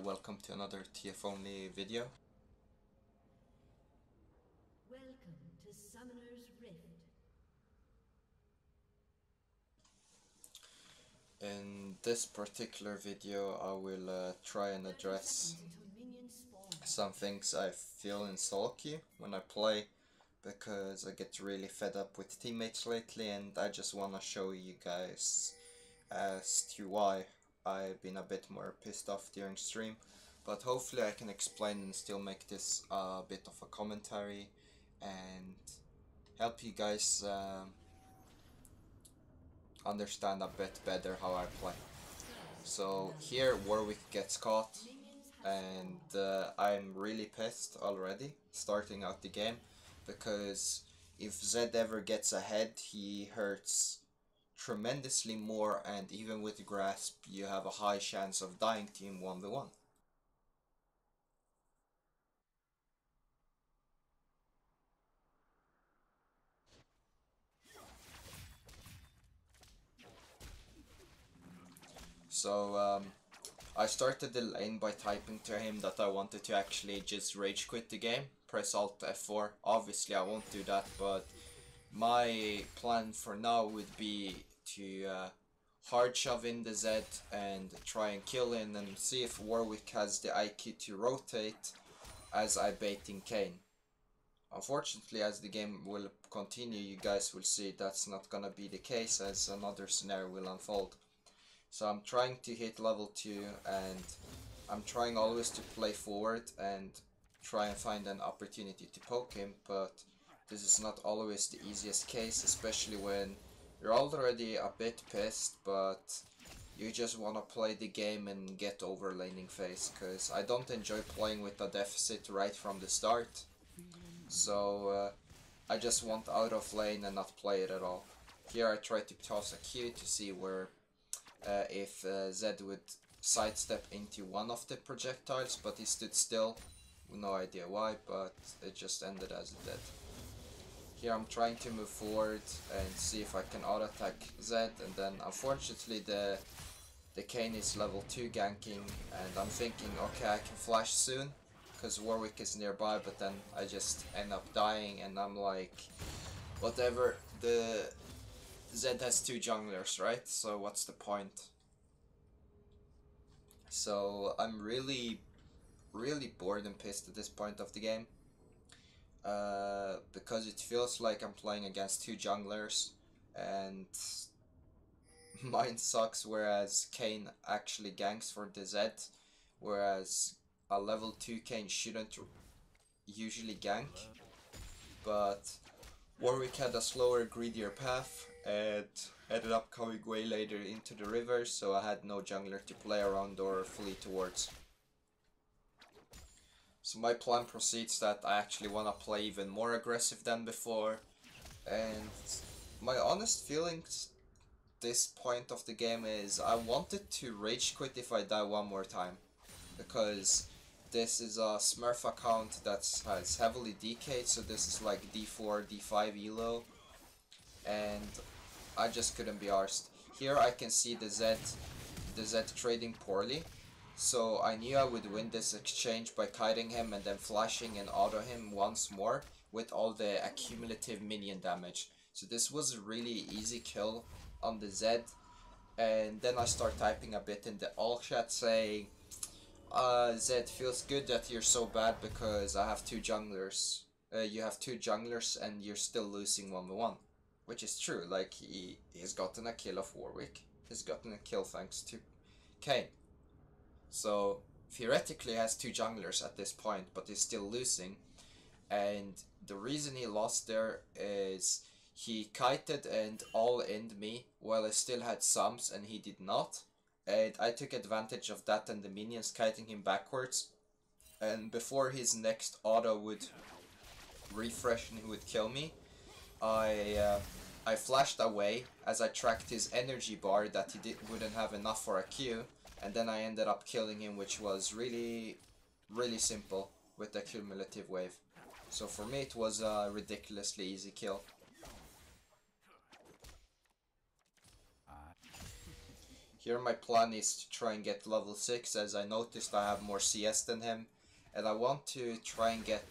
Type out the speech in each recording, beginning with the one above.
welcome to another TF only video. Welcome to Summoner's Rift. In this particular video I will try and address some things I feel in solo queue when I play, because I get really fed up with teammates lately and I just wanna show you guys as to why I've been a bit more pissed off during stream. But hopefully I can explain and still make this a bit of a commentary and help you guys understand a bit better how I play. So here Warwick gets caught and I'm really pissed already starting out the game, because if Zed ever gets ahead he hurts tremendously more, and even with grasp you have a high chance of dying to him 1v1. So I started the lane by typing to him that I wanted to actually just rage quit the game, press Alt F4. Obviously I won't do that, but my plan for now would be to hard shove in the Z and try and kill him and see if Warwick has the IQ to rotate as I baiting Kayn. Unfortunately, as the game will continue, you guys will see that's not gonna be the case, as another scenario will unfold. So I'm trying to hit level 2 and I'm trying always to play forward and try and find an opportunity to poke him, but this is not always the easiest case, especially when you're already a bit pissed but you just want to play the game and get over laning phase, because I don't enjoy playing with a deficit right from the start. So I just want out of lane and not play it at all. Here I try to toss a Q to see where if Zed would sidestep into one of the projectiles, but he stood still. No idea why, but it just ended as it did. Here I'm trying to move forward and see if I can auto attack Zed, and then unfortunately the Kayn is level 2 ganking, and I'm thinking okay I can flash soon because Warwick is nearby, but then I just end up dying and I'm like, whatever, the Zed has 2 junglers, right? So what's the point? So I'm really bored and pissed at this point of the game, because it feels like I'm playing against 2 junglers and mine sucks, whereas Kayn actually ganks for the Z, whereas a level 2 Kayn shouldn't usually gank, but Warwick had a slower, greedier path and ended up coming way later into the river, so I had no jungler to play around or flee towards. So my plan proceeds that I actually want to play even more aggressive than before, and my honest feelings this point of the game is I wanted to rage quit if I die one more time, because this is a Smurf account that has heavily decayed, so this is like D4, D5 elo, and I just couldn't be arsed. Here I can see the Z trading poorly, so I knew I would win this exchange by kiting him and then flashing and auto him once more with all the accumulative minion damage. So this was a really easy kill on the Z, and then I start typing a bit in the all chat saying, Zed, feels good that you're so bad because I have 2 junglers. You have 2 junglers and you're still losing 1v1. Which is true, like he's gotten a kill off Warwick. He's gotten a kill thanks to Kayn. So theoretically he has 2 junglers at this point, but he's still losing. And the reason he lost there is he kited and all-in'd me while I still had sums and he did not. And I took advantage of that and the minions kiting him backwards. And before his next auto would refresh and he would kill me, I flashed away as I tracked his energy bar that he wouldn't have enough for a Q. And then I ended up killing him, which was really simple with the cumulative wave. So for me it was a ridiculously easy kill. Here my plan is to try and get level 6, as I noticed I have more CS than him. And I want to try and get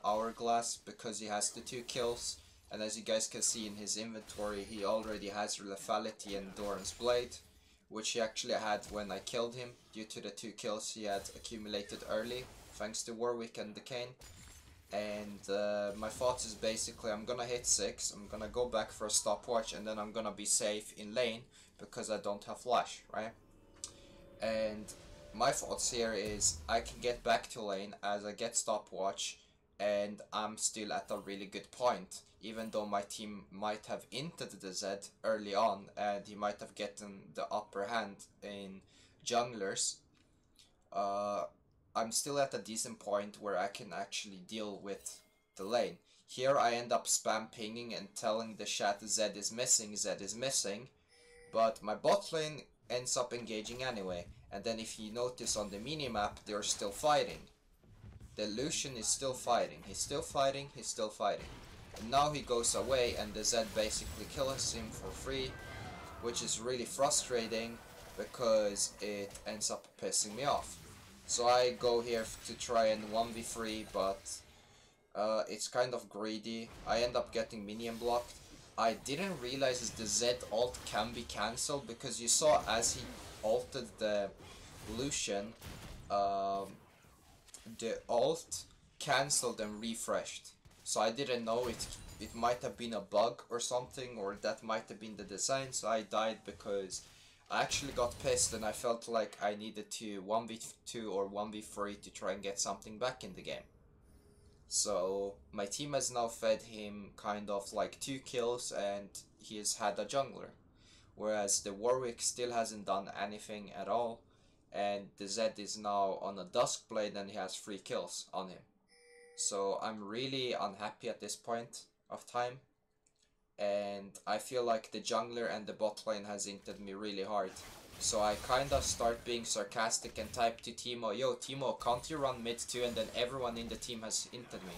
Hourglass because he has the 2 kills. And as you guys can see in his inventory, he already has Lethality and Doran's Blade, which he actually had when I killed him, due to the 2 kills he had accumulated early, thanks to Warwick and the Kane. And my thoughts is basically I'm gonna hit 6, I'm gonna go back for a stopwatch, and then I'm gonna be safe in lane, because I don't have flash, right? And my thoughts here is I can get back to lane as I get stopwatch, and I'm still at a really good point. Even though my team might have inted the Z early on, and he might have gotten the upper hand in junglers, I'm still at a decent point where I can actually deal with the lane. Here I end up spam pinging and telling the chat Z is missing, Z is missing, but my bot lane ends up engaging anyway. And then if you notice on the minimap, they're still fighting. The Lucian is still fighting, he's still fighting, he's still fighting. And now he goes away and the Z basically kills him for free, which is really frustrating because it ends up pissing me off. So I go here to try and 1v3, but it's kind of greedy. I end up getting minion blocked. I didn't realize the Z ult can be cancelled, because you saw as he ulted the Lucian, the ult cancelled and refreshed. So I didn't know it might have been a bug or something, or that might have been the design. So I died because I actually got pissed and I felt like I needed to 1v2 or 1v3 to try and get something back in the game. So my team has now fed him kind of like 2 kills and he has had a jungler. Whereas the Warwick still hasn't done anything at all, and the Z is now on a Duskblade and he has 3 kills on him. So I'm really unhappy at this point of time, and I feel like the jungler and the bot lane has inted me really hard. So I kinda start being sarcastic and type to Timo, yo Timo, can't you run mid too? And then everyone in the team has inted me.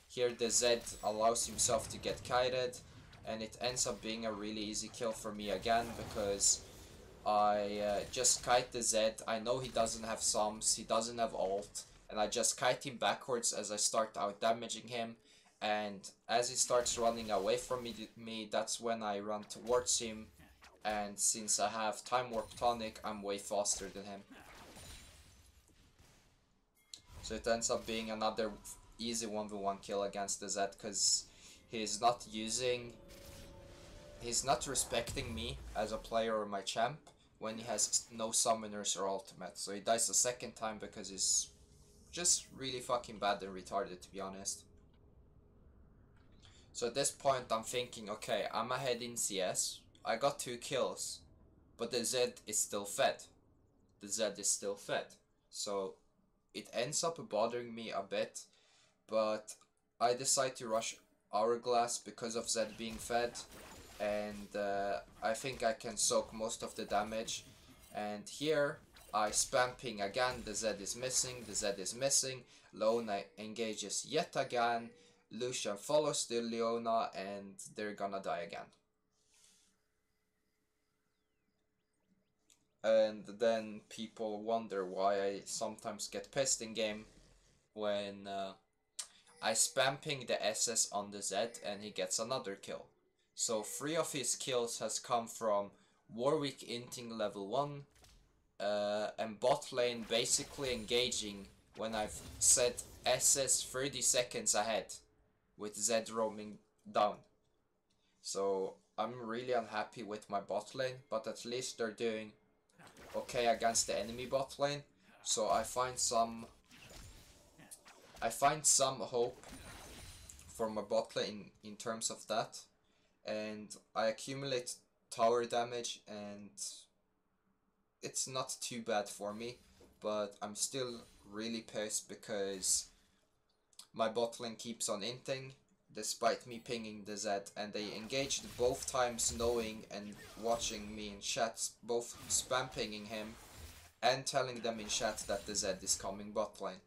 Here the Z allows himself to get kited, and it ends up being a really easy kill for me again, because I just kite the Z. I know he doesn't have sums, he doesn't have ult, and I just kite him backwards as I start out damaging him. And as he starts running away from me, that's when I run towards him. And since I have Time Warp Tonic, I'm way faster than him. So it ends up being another easy 1v1 kill against the Z, because he's not respecting me as a player or my champ when he has no summoners or ultimate. So he dies a second time because he's just really fucking bad and retarded, to be honest. So at this point I'm thinking, okay, I'm ahead in CS, I got 2 kills, but the Z is still fed. The Z is still fed. So it ends up bothering me a bit, but I decide to rush Hourglass because of Z being fed, and I think I can soak most of the damage. And here I spam ping again, the Z is missing, the Z is missing, Leona engages yet again, Lucian follows the Leona, and they're gonna die again. And then people wonder why I sometimes get pissed in game when I spam ping the SS on the Z and he gets another kill. So 3 of his kills has come from Warwick Inting level 1 and bot lane basically engaging when I've set SS 30 seconds ahead with Z roaming down. So I'm really unhappy with my bot lane, but at least they're doing okay against the enemy bot lane. So I find some hope for my bot lane in terms of that, and I accumulate tower damage and it's not too bad for me, but I'm still really pissed because my bot lane keeps on inting despite me pinging the Z, and they engaged both times knowing and watching me in chat, both spam pinging him and telling them in chat that the Z is coming bot lane,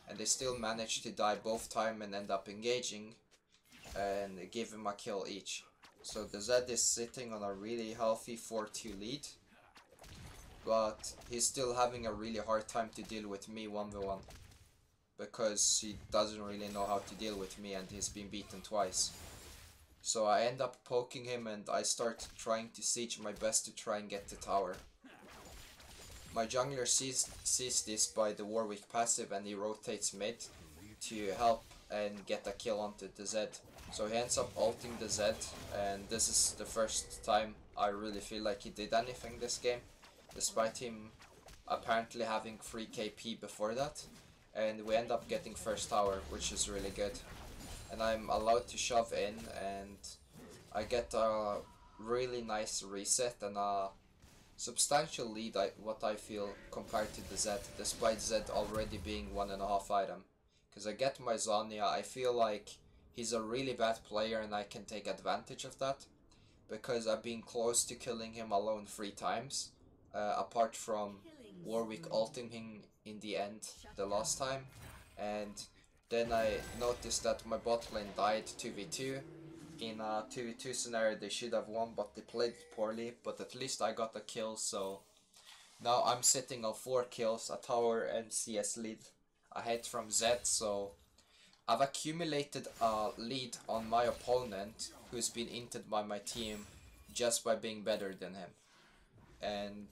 and they still managed to die both time and end up engaging and give him a kill each. So the Z is sitting on a really healthy 4-2 lead, but he's still having a really hard time to deal with me 1v1 because he doesn't really know how to deal with me and he's been beaten twice. So I end up poking him and I start trying to siege my best to try and get the tower. My jungler sees this by the Warwick passive and he rotates mid to help and get a kill onto the Z. So he ends up ulting the Z, and this is the first time I really feel like he did anything this game, despite him apparently having 3 KP before that. And we end up getting first tower, which is really good. And I'm allowed to shove in, and I get a really nice reset and a substantial lead, what I feel, compared to the Z, despite Z already being 1.5 item. Because I get my Zhonya, I feel like he's a really bad player and I can take advantage of that. Because I've been close to killing him alone 3 times. Apart from Warwick ulting him in the end the last time. And then I noticed that my bot lane died 2v2. In a 2v2 scenario they should have won, but they played it poorly. But at least I got a kill, so now I'm sitting on 4 kills, a tower and CS lead ahead from Z. So I've accumulated a lead on my opponent who's been inted by my team just by being better than him. And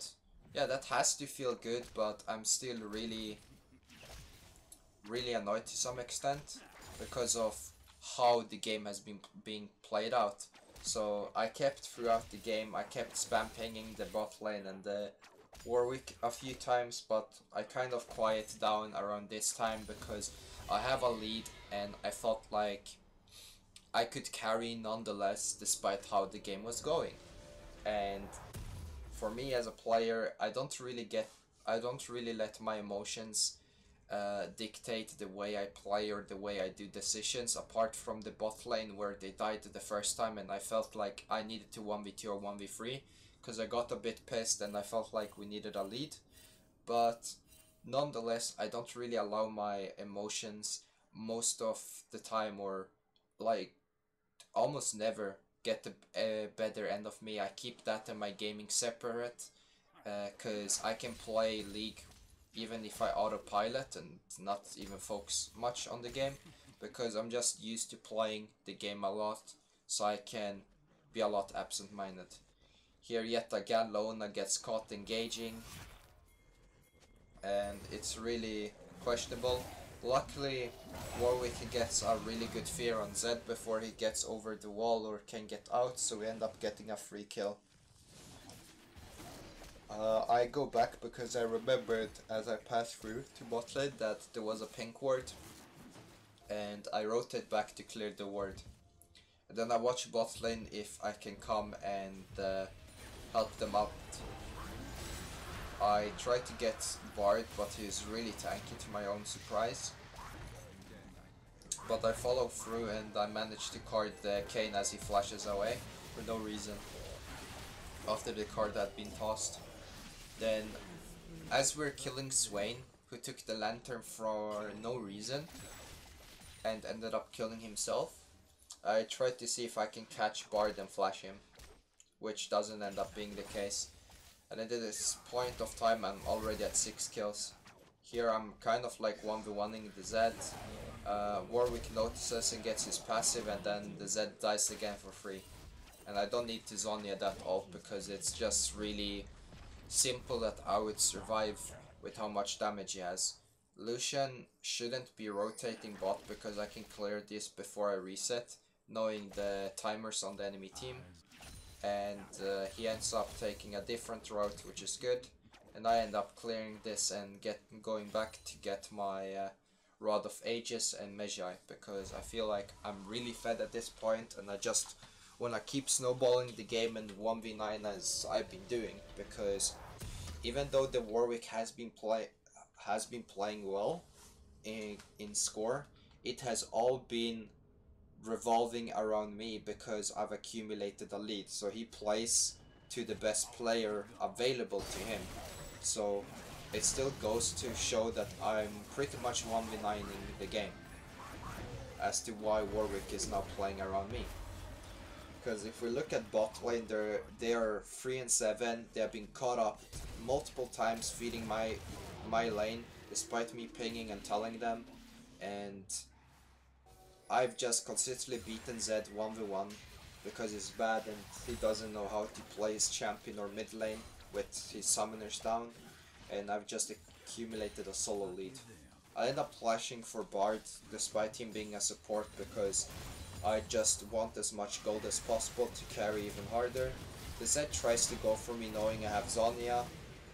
yeah, that has to feel good, but I'm still really annoyed to some extent because of how the game has been being played out. So I kept throughout the game, I kept spam pinging the bot lane and the Warwick a few times, but I kind of quieted down around this time because I have a lead and I felt like I could carry nonetheless despite how the game was going. And for me as a player, I don't really let my emotions dictate the way I play or the way I do decisions, apart from the bot lane where they died the first time and I felt like I needed to 1v2 or 1v3 because I got a bit pissed and I felt like we needed a lead. But nonetheless, I don't really allow my emotions most of the time, or like almost never get the better end of me. I keep that and my gaming separate because I can play League even if I autopilot and not even focus much on the game, because I'm just used to playing the game a lot, so I can be a lot absent-minded. Here yet again Lona gets caught engaging and it's really questionable. Luckily Warwick gets a really good fear on Z before he gets over the wall or can get out, so we end up getting a free kill. I go back because I remembered as I passed through to bot lane that there was a pink ward, and I rotate back to clear the ward. And then I watch bot lane if I can come and help them out. I try to get Bard, but he's really tanky to my own surprise. But I follow through and I manage to card the Kayn as he flashes away for no reason after the card had been tossed. Then, as we're killing Swain, who took the lantern for no reason and ended up killing himself, I tried to see if I can catch Bard and flash him, which doesn't end up being the case. And at this point of time I'm already at 6 kills. Here I'm kind of like 1v1ing the Z. Warwick notices and gets his passive, and then the Z dies again for free. And I don't need to Zhonya that ult because it's just really simple that I would survive with how much damage he has. Lucian shouldn't be rotating bot because I can clear this before I reset, knowing the timers on the enemy team. And he ends up taking a different route, which is good. And I end up clearing this and going back to get my Rod of Ages and Magi, because I feel like I'm really fed at this point and I just want to keep snowballing the game and 1v9 as I've been doing, because even though the Warwick has been playing well in score, it has all been revolving around me because I've accumulated a lead. So he plays to the best player available to him. So it still goes to show that I'm pretty much 1v9ing the game as to why Warwick is now playing around me. Because if we look at bot lane, they are 3-7. They have been caught up multiple times feeding my lane, despite me pinging and telling them. And I've just consistently beaten Zed 1v1 because he's bad and he doesn't know how to play his champion or mid lane with his summoners down. And I've just accumulated a solo lead. I end up flashing for Bard despite him being a support because I just want as much gold as possible to carry even harder. The Zed tries to go for me knowing I have Zhonya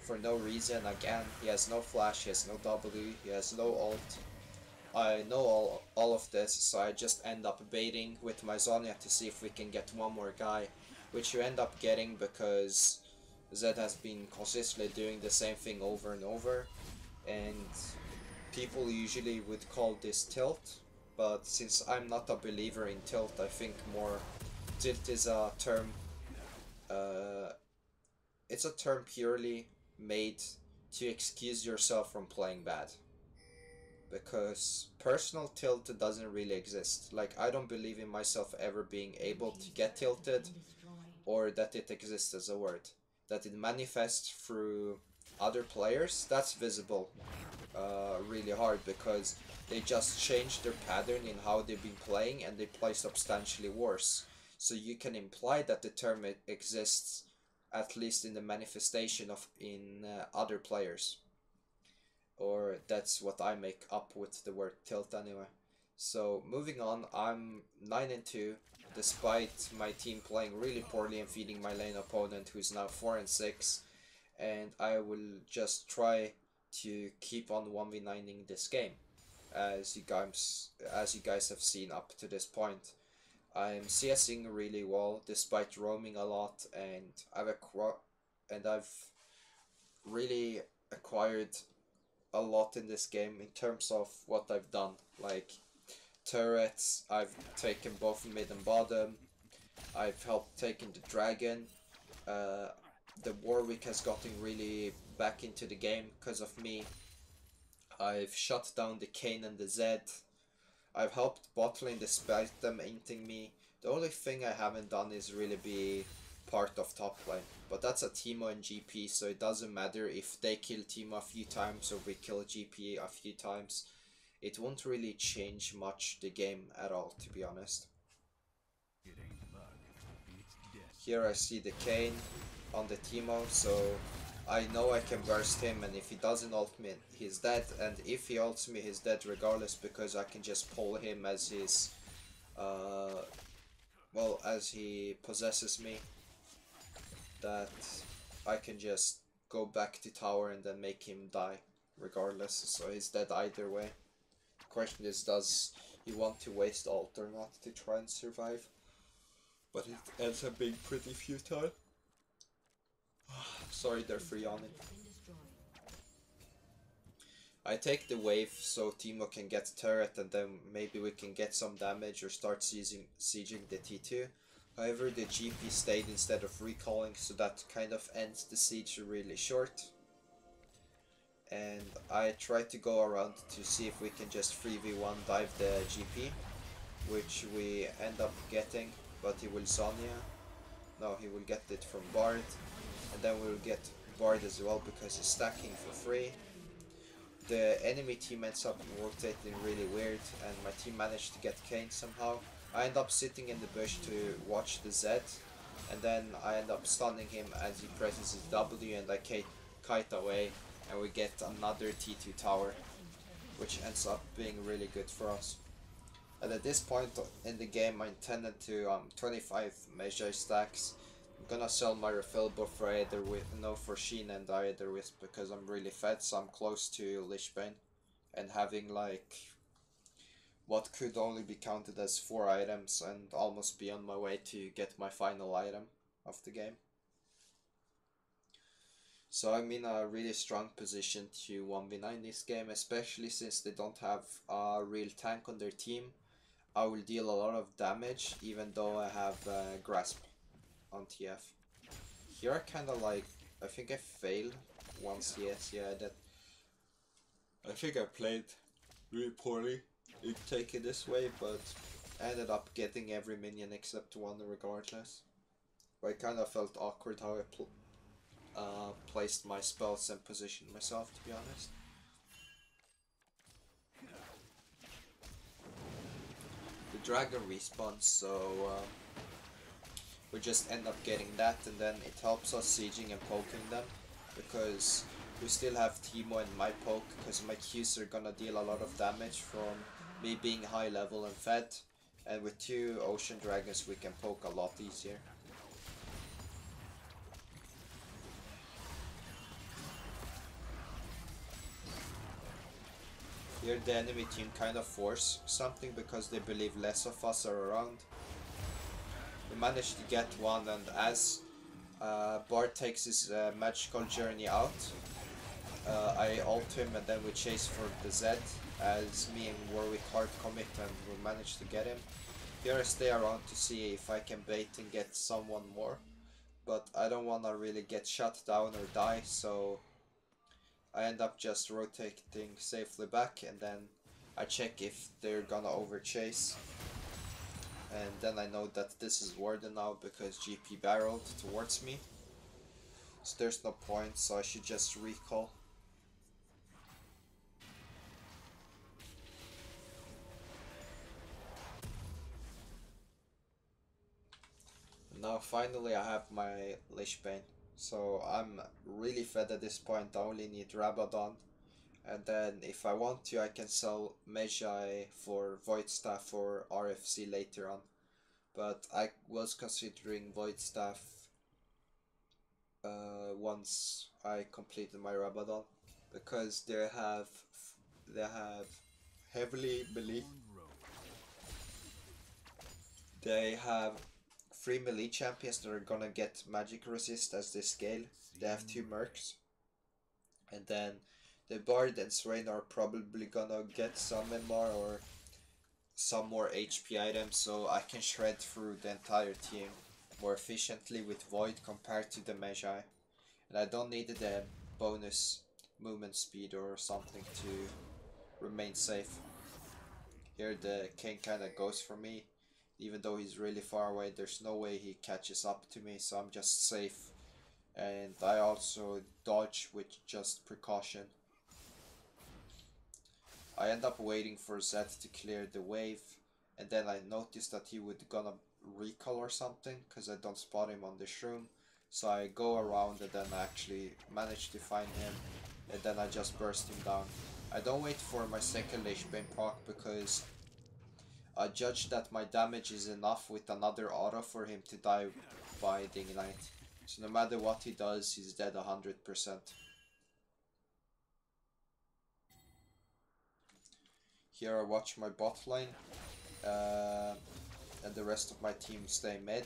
for no reason. Again, he has no flash, he has no W, he has no ult. I know all of this, so I just end up baiting with my Zhonya to see if we can get one more guy, which you end up getting because Zed has been consistently doing the same thing over and over, and people usually would call this tilt, but since I'm not a believer in tilt, I think more tilt is a term, it's a term purely made to excuse yourself from playing bad. Because personal tilt doesn't really exist. Like, I don't believe in myself ever being able to get tilted, or that it exists as a word. That it manifests through other players, that's visible really hard because they just changed their pattern in how they've been playing and they play substantially worse. So you can imply that the term exists at least in the manifestation of in other players. Or that's what I make up with the word tilt anyway. So moving on, I'm 9-2 despite my team playing really poorly and feeding my lane opponent who's now 4-6, and I will just try to keep on 1v9ing this game as you guys have seen up to this point. I'm CSing really well despite roaming a lot, and I've really acquired a lot in this game in terms of what I've done. Like turrets, I've taken both mid and bottom. I've helped taking the dragon. The Warwick has gotten really back into the game because of me. I've shut down the Kayn and the Zed. I've helped bot lane despite them inting me. The only thing I haven't done is really be part of top lane. But that's a Teemo and GP, so it doesn't matter if they kill Teemo a few times or we kill GP a few times. It won't really change much the game at all, to be honest. Here I see the Kayn on the Teemo, so I know I can burst him, and if he doesn't ult me, he's dead, and if he ults me, he's dead regardless, because I can just pull him as his, well, as he possesses me, that I can just go back to tower and then make him die regardless, so he's dead either way. The question is, does he want to waste ult or not to try and survive? But it ends up being pretty futile. Sorry, they're free on it. I take the wave so Teemo can get turret and then maybe we can get some damage or start sieging the T2. However, the GP stayed instead of recalling, so that kind of ends the siege really short. And I try to go around to see if we can just 3v1 dive the GP, which we end up getting, but he will Zhonya. No, he will get it from Bard, and then we'll get Bard as well because he's stacking for free. The enemy team ends up rotating really weird, and my team managed to get Kayn somehow. I end up sitting in the bush to watch the Zed, and then I end up stunning him as he presses his W, and I kite away, and we get another T2 tower, which ends up being really good for us. And at this point in the game, I intended to 25 Magi stacks. I'm gonna sell my refillable for either with for Sheen and either with because I'm really fed, so I'm close to Lichbane and having like what could only be counted as 4 items and almost be on my way to get my final item of the game. So I'm in a really strong position to 1v9 this game, especially since they don't have a real tank on their team. I will deal a lot of damage even though I have Grasp on TF. Here I kinda like, I think I failed once, yes, yeah I did. I think I played really poorly in taking this way, but I ended up getting every minion except one regardless. But I kind of felt awkward how I placed my spells and positioned myself, to be honest. The dragon respawns, so we just end up getting that, and then it helps us sieging and poking them, because we still have Teemo and my poke, because my Qs are gonna deal a lot of damage from me being high level and fed, and with 2 ocean dragons we can poke a lot easier. Here the enemy team kind of force something because they believe less of us are around. We managed to get one, and as Bard takes his magical journey out, I ult him and then we chase for the Z as me and Warwick hard commit, and we manage to get him. Here I stay around to see if I can bait and get someone more, but I don't want to really get shut down or die, so I end up just rotating safely back, and then I check if they're gonna overchase. And then I know that this is Warden now because GP barreled towards me. So there's no point, so I should just recall. Now finally I have my Lich Bane. So I'm really fed at this point. I only need Rabadon. And then if I want to, I can sell Magi for Void Staff or RFC later on. But I was considering Void Staff once I completed my Rabadon, because they have heavily melee. They have 3 melee champions that are gonna get magic resist as they scale. They have 2 mercs, and then the Bard and Swain are probably gonna get some MR or some more HP items, so I can shred through the entire team more efficiently with Void compared to the Magi. And I don't need the bonus movement speed or something to remain safe. Here the king kinda goes for me. Even though he's really far away, there's no way he catches up to me, so I'm just safe. And I also dodge with just precaution. I end up waiting for Zed to clear the wave, and then I noticed that he would gonna recall or something, because I don't spot him on the shroom. So I go around and then I actually manage to find him, and then I just burst him down. I don't wait for my second Lich Bane proc because I judge that my damage is enough with another auto for him to die by the Ignite. So no matter what he does, he's dead 100%. Here I watch my bot lane, and the rest of my team stay mid.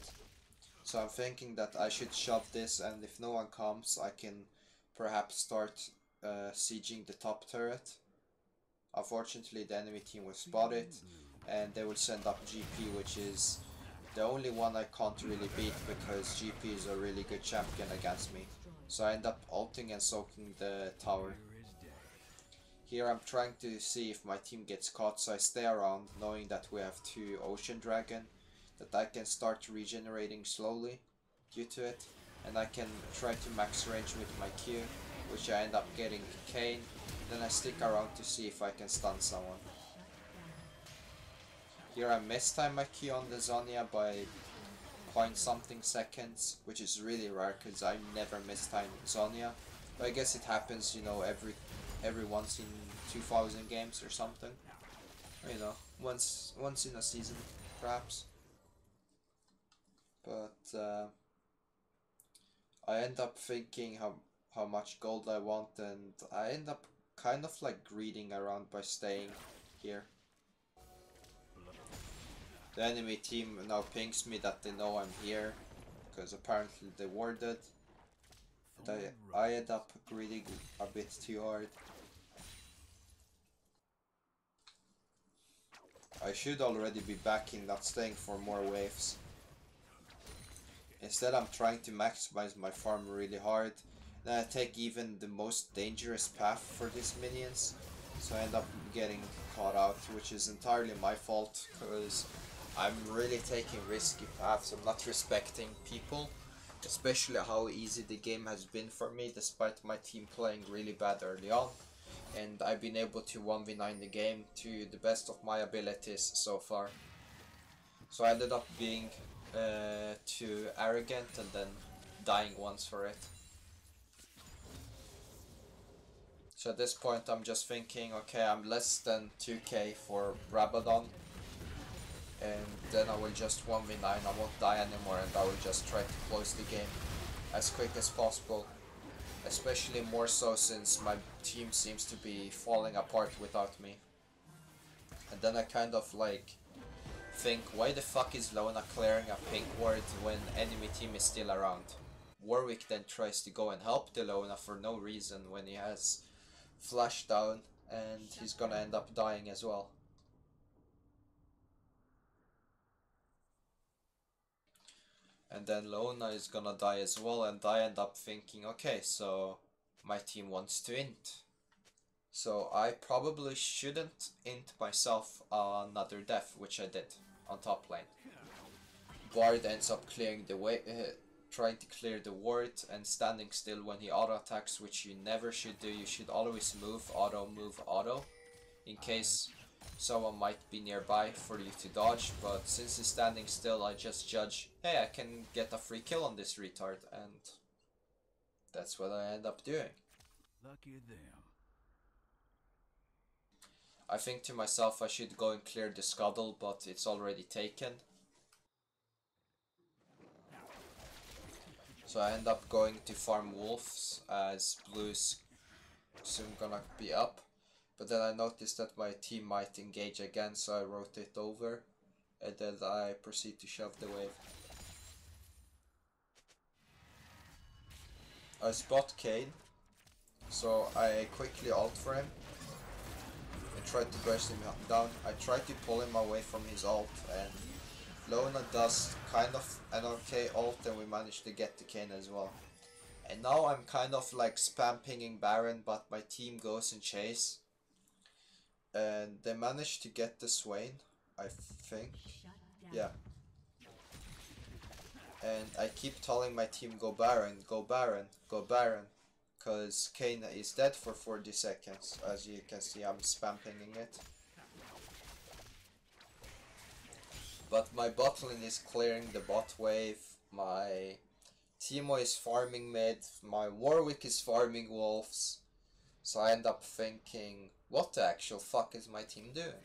So I'm thinking that I should shove this, and if no one comes, I can perhaps start sieging the top turret. Unfortunately, the enemy team will spot it, and they will send up GP, which is the only one I can't really beat because GP is a really good champion against me. So I end up ulting and soaking the tower. Here I'm trying to see if my team gets caught, so I stay around knowing that we have 2 Ocean Dragon, that I can start regenerating slowly due to it, and I can try to max range with my Q, which I end up getting Kane. Then I stick around to see if I can stun someone. Here I mistime my Q on the Zonia by point something seconds, which is really rare because I never mistime Zonia. But I guess it happens, you know, every once in 2000 games or something. You know, once in a season, perhaps. But I end up thinking how much gold I want, and I end up kind of like greeding around by staying here. The enemy team now pings me that they know I'm here, because apparently they warded. And I end up greeding a bit too hard. I should already be backing, not staying for more waves. Instead I'm trying to maximize my farm really hard. Then I take even the most dangerous path for these minions. So I end up getting caught out, which is entirely my fault, because I'm really taking risky paths. I'm not respecting people, especially how easy the game has been for me despite my team playing really bad early on. And I've been able to 1v9 the game to the best of my abilities so far. So I ended up being too arrogant and then dying once for it. So at this point I'm just thinking, okay, I'm less than 2k for Rabadon. And then I will just 1v9, I won't die anymore, and I will just try to close the game as quick as possible. Especially more so since my team seems to be falling apart without me. And then I kind of like think, why the fuck is Lona clearing a pink ward when enemy team is still around? Warwick then tries to go and help the Lona for no reason when he has flash down, and he's gonna end up dying as well. And then Lona is gonna die as well, and I end up thinking, okay, so my team wants to int. So I probably shouldn't int myself another death, which I did on top lane. Bard ends up clearing the way, trying to clear the ward and standing still when he auto attacks, which you never should do. You should always move auto, in case someone might be nearby for you to dodge. But since he's standing still, I just judge, hey, I can get a free kill on this retard, and that's what I end up doing. Lucky them. I think to myself I should go and clear the scuttle, but it's already taken. So I end up going to farm wolves as blue's soon gonna be up. But then I noticed that my team might engage again, so I rotate over. And then I proceed to shove the wave. I spot Kayn, so I quickly ult for him. I tried to burst him down. I tried to pull him away from his ult, and Lona does kind of an okay ult, and we managed to get the Kayn as well. And now I'm kind of like spam pinging Baron, but my team goes and chase. And they managed to get the Swain, I think. Yeah. And I keep telling my team, go Baron, go Baron, go Baron. Because Kayn is dead for 40 seconds. As you can see, I'm spam pinging it. But my bot lane is clearing the bot wave. My Teemo is farming mid. My Warwick is farming wolves. So I end up thinking, what the actual fuck is my team doing?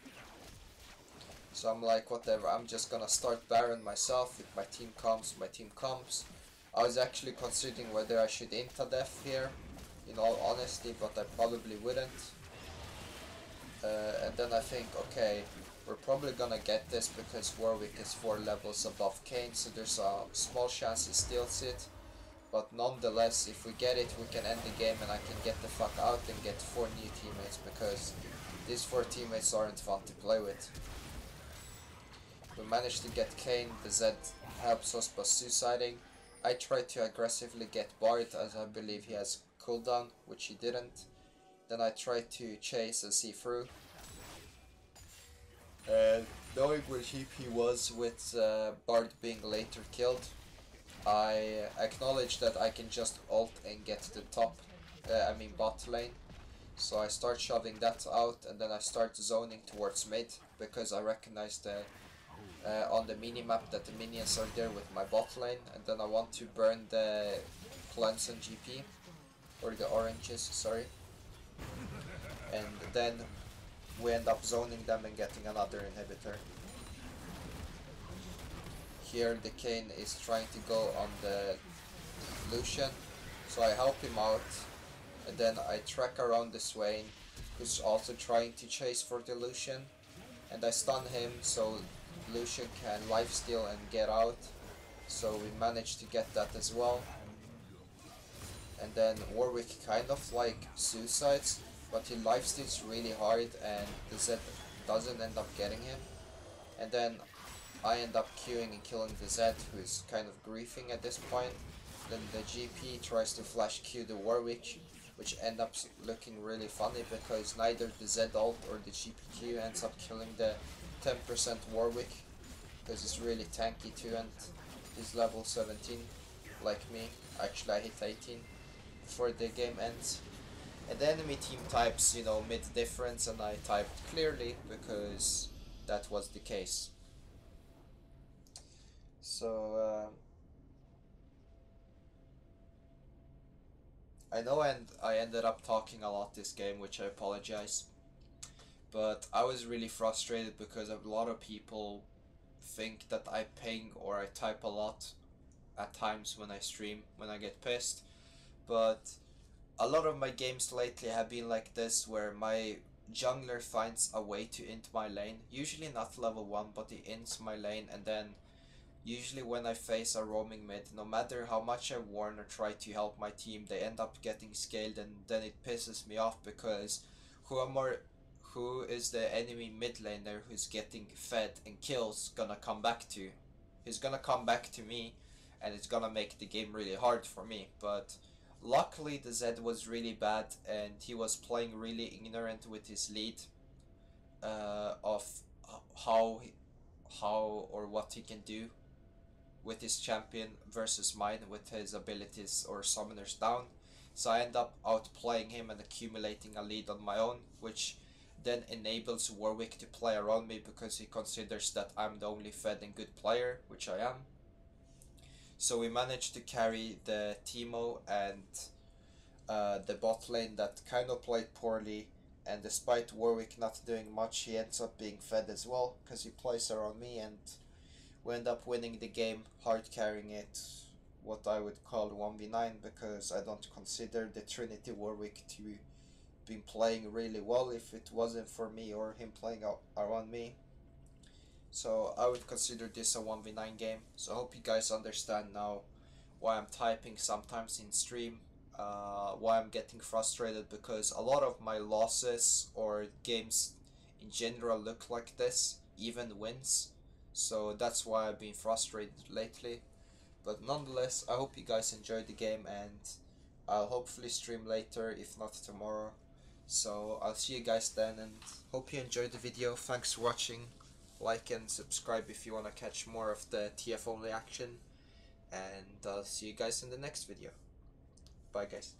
So I'm like, whatever, I'm just gonna start Baron myself. If my team comes, my team comes. I was actually considering whether I should int a death here, in all honesty, but I probably wouldn't. And then I think, okay, we're probably gonna get this because Warwick is 4 levels above Kayn, so there's a small chance he steals it. But nonetheless, if we get it, we can end the game and I can get the fuck out and get 4 new teammates, because these 4 teammates aren't fun to play with. We managed to get Kayn, the Zed helps us by suiciding. I tried to aggressively get Bard as I believe he has cooldown, which he didn't. Then I tried to chase and see through. And knowing where GP was with Bard being later killed, I acknowledge that I can just ult and get to the top, bot lane. So I start shoving that out, and then I start zoning towards mid, because I recognize on the minimap that the minions are there with my bot lane, and then I want to burn the plants and GP, or the oranges, sorry. And then we end up zoning them and getting another inhibitor. Here the Kayn is trying to go on the Lucian, so I help him out, and then I track around the Swain, who's also trying to chase for the Lucian, and I stun him so Lucian can lifesteal and get out, so we managed to get that as well. And then Warwick kind of like suicides, but he lifesteals really hard and the Zed doesn't end up getting him. And then I end up queuing and killing the Zed, who is kind of griefing at this point. Then the GP tries to flash Q the Warwick, which ends up looking really funny because neither the Zed ult or the GPQ ends up killing the 10% Warwick. because he's really tanky too, and he's level 17 like me. Actually, I hit 18 before the game ends. And the enemy team types, you know, mid difference, and I typed clearly because that was the case. So I know, and I ended up talking a lot this game, which I apologize. But I was really frustrated because a lot of people think that I ping or I type a lot at times when I stream, when I get pissed. But a lot of my games lately have been like this, where my jungler finds a way to int my lane, usually not level 1, but he ints my lane, and then usually when I face a roaming mid, no matter how much I warn or try to help my team, they end up getting scaled, and then it pisses me off because who is the enemy mid laner who's getting fed and kills gonna come back to? He's gonna come back to me, and it's gonna make the game really hard for me. But luckily the Zed was really bad, and he was playing really ignorant with his lead of how or what he can do with his champion versus mine with his abilities or summoners down. So I end up outplaying him and accumulating a lead on my own, which then enables Warwick to play around me because he considers that I'm the only fed and good player, which I am. So we managed to carry the Teemo and the bot lane that kind of played poorly, and despite Warwick not doing much, he ends up being fed as well because he plays around me, and we end up winning the game, hard carrying it, what I would call 1v9, because I don't consider the Trinity Warwick to be playing really well if it wasn't for me or him playing around me. So I would consider this a 1v9 game. So I hope you guys understand now why I'm typing sometimes in stream, why I'm getting frustrated, because a lot of my losses or games in general look like this, even wins. So that's why I've been frustrated lately. But nonetheless, I hope you guys enjoyed the game, and I'll hopefully stream later, if not tomorrow. So I'll see you guys then, and hope you enjoyed the video. Thanks for watching. Like and subscribe if you want to catch more of the TF only action. And I'll see you guys in the next video. Bye guys.